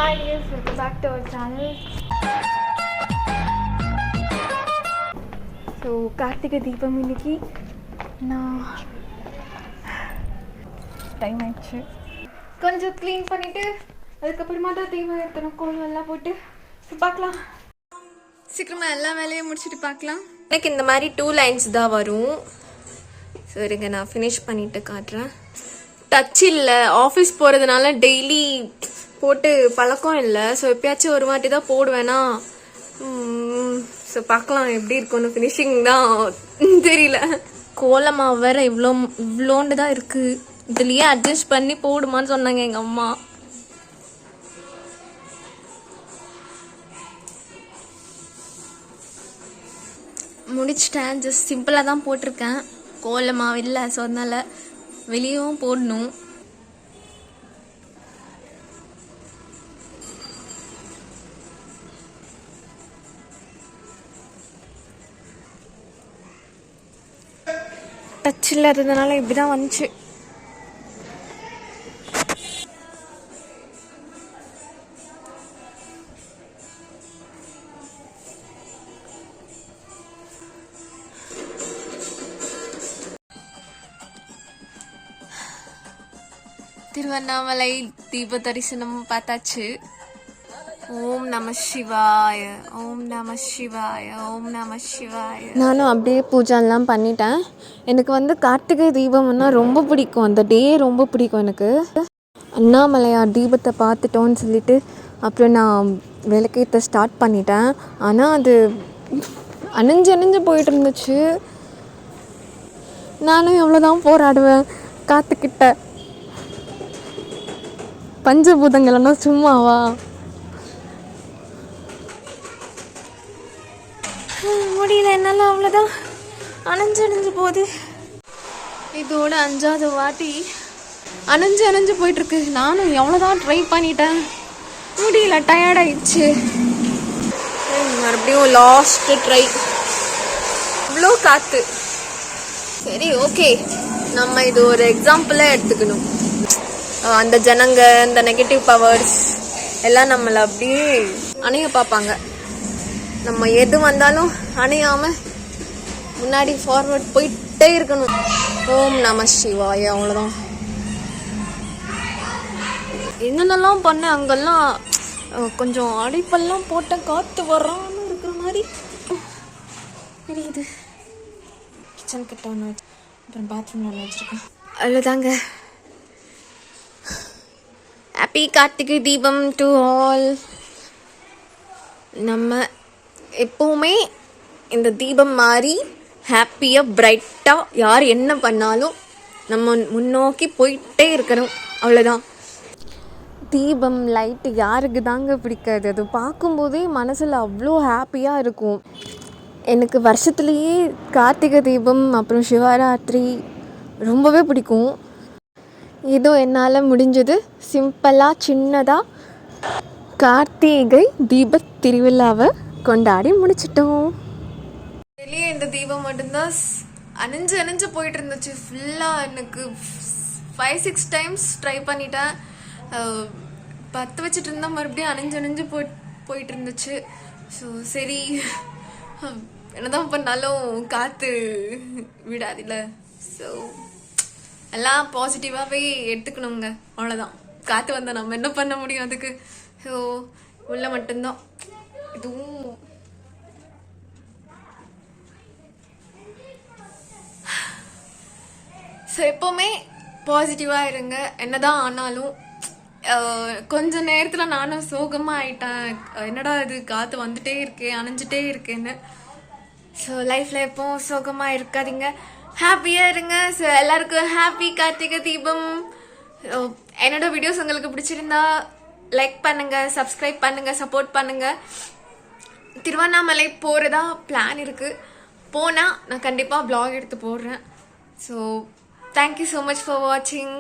Hi guys, welcome back to our channel. So Karthigai Deepam இன்னைக்கு நான் time ஆயிடுச்சு. கொஞ்சம் க்ளீன் பண்ணிவிட்டு அதுக்கப்புறமா தான் தீபம் ஏற்றணும். கோலம் எல்லாம் போட்டு பார்க்கலாம். சீக்கிரமாக எல்லா வேலையும் முடிச்சுட்டு பார்க்கலாம். எனக்கு இந்த மாதிரி 2 லைன்ஸ் தான் வரும். ஸோ இருங்க நான் ஃபினிஷ் பண்ணிவிட்டு காட்டுறேன். டச் இல்லை, ஆஃபீஸ் போகிறதுனால டெய்லி போட்டு பழக்கம் இல்லை. ஸோ எப்பயாச்சும் ஒரு வாட்டி தான் போடுவேனா. ஸோ பார்க்கலாம் எப்படி இருக்கும்னு. ஃபினிஷிங் தான் தெரியல. கோலமாக வேற இவ்வளோண்டு தான் இருக்குது. இதுலேயே அட்ஜஸ்ட் பண்ணி போடுமான்னு சொன்னாங்க எங்கள் அம்மா. முடிச்சிட்டேன். ஜஸ்ட் சிம்பிளாக தான் போட்டிருக்கேன். கோலமாக இல்லை, ஸோ அதனால் வெளியவும் போடணும். டச் இல்லாததுனால இப்படி தான் வந்துச்சு. திருவண்ணாமலை தீப தரிசனம் பார்த்தாச்சு. ஓம் நம சிவாய, ஓம் நம சிவாய, ஓம் நம சிவாய. நானும் அப்படியே பூஜைலாம் பண்ணிட்டேன். எனக்கு கார்த்திகை தீபம்னா ரொம்ப பிடிக்கும். அந்த டே ரொம்ப பிடிக்கும் எனக்கு. அண்ணாமலையார் தீபத்தை பார்த்துட்டோன்னு சொல்லிட்டு அப்புறம் நான் விளக்கேற்ற ஸ்டார்ட் பண்ணிட்டேன். ஆனால் அது அணிஞ்சு போயிட்டு இருந்துச்சு. நானும் எவ்வளோதான் போராடுவேன் காத்துக்கிட்ட. பஞ்சபூதங்கள்னா சும்மாவா? முடியல என்னால். அவ்வளோதான் அணைஞ்சு போகுது. இதோட 5வது வாட்டி அணைஞ்சு போயிட்டுருக்கு. நானும் எவ்வளோதான் ட்ரை பண்ணிட்டேன், முடியல, டயர்டாயிடுச்சு. மறுபடியும் லாஸ்ட் ட்ரை. இவ்வளோ காற்று. சரி, ஓகே, நம்ம இது ஒரு எக்ஸாம்பிளாக எடுத்துக்கணும். அந்த ஜனங்க, இந்த நெகட்டிவ் பவர்ஸ் எல்லாம் நம்மளை அப்படியே அணைய பார்ப்பாங்க. நம்ம எது வந்தாலும் அணையாம முன்னாடி ஃபார்வர்ட் போயிட்டே இருக்கணும். ஓம் நம சிவாய. அவ்வளோதான். என்னென்னலாம் பண்ணேன் அங்கெல்லாம் கொஞ்சம் அடைப்பெல்லாம் போட்டேன். காற்று வரான்னு இருக்கிற மாதிரி தெரியுது. கிச்சன் கிட்ட ஒன்று வச்சு, அப்புறம் பாத்ரூம் ஒன்று வச்சுருக்கேன். அவ்வளோதாங்க. Happy Karthigai Deepam to all. நம்ம எப்போவுமே இந்த தீபம் மாதிரி ஹாப்பியாக பிரைட்டாக யார் என்ன பண்ணாலும் நம்ம முன்னோக்கி போயிட்டே இருக்கணும். அவ்வளோதான். தீபம் லைட்டு யாருக்கு தாங்க பிடிக்காது? அது பார்க்கும்போதே மனசில் அவ்வளோ ஹாப்பியாக இருக்கும். எனக்கு வருஷத்துலேயே கார்த்திகை தீபம் அப்புறம் சிவராத்திரி ரொம்பவே பிடிக்கும். ஏதோ என்னால் முடிஞ்சது சிம்பிளாக சின்னதாக கார்த்திகை தீப திருவிழாவை கொண்டாடி முடிச்சிட்டோம். வெளியே இந்த தீபம் மட்டும்தான் அணிஞ்சு போயிட்டு இருந்துச்சு ஃபுல்லாக. எனக்கு 5-6 டைம்ஸ் ட்ரை பண்ணிட்டேன். 10 வச்சுட்டு இருந்தால் மறுபடியும் அணிஞ்சு போயிட்டு இருந்துச்சு. ஸோ சரி, என்னதான் பண்ணாலும் காற்று விடாதில்ல. ஸோ எல்லாம் பாசிட்டிவாகவே எடுத்துக்கணுங்க. அவ்வளோதான். காற்று வந்தால் நம்ம என்ன பண்ண முடியும் அதுக்கு? ஸோ உள்ள மட்டும்தான். இதுவும் ஸோ எப்போவுமே பாசிட்டிவாக இருங்க. என்னதான் ஆனாலும் கொஞ்ச நேரத்தில் நானும் சோகமாக ஆயிட்டேன். என்னடா இது காற்று வந்துட்டே இருக்கேன், அணைஞ்சிட்டே இருக்கேன்னு. ஸோ லைஃப்பில் எப்போவும் சோகமாக இருக்காதீங்க, ஹாப்பியாக இருங்க. ஸோ எல்லாருக்கும் ஹாப்பி கார்த்திகை தீபம். என்னோட வீடியோஸ் உங்களுக்கு பிடிச்சிருந்தா லைக் பண்ணுங்கள், சப்ஸ்கிரைப் பண்ணுங்கள், சப்போர்ட் பண்ணுங்கள். திருவண்ணாமலை போகிறதா பிளான் இருக்குது. போனால் நான் கண்டிப்பாக vlog எடுத்து போடுறேன். So thank you so much for வாட்சிங்.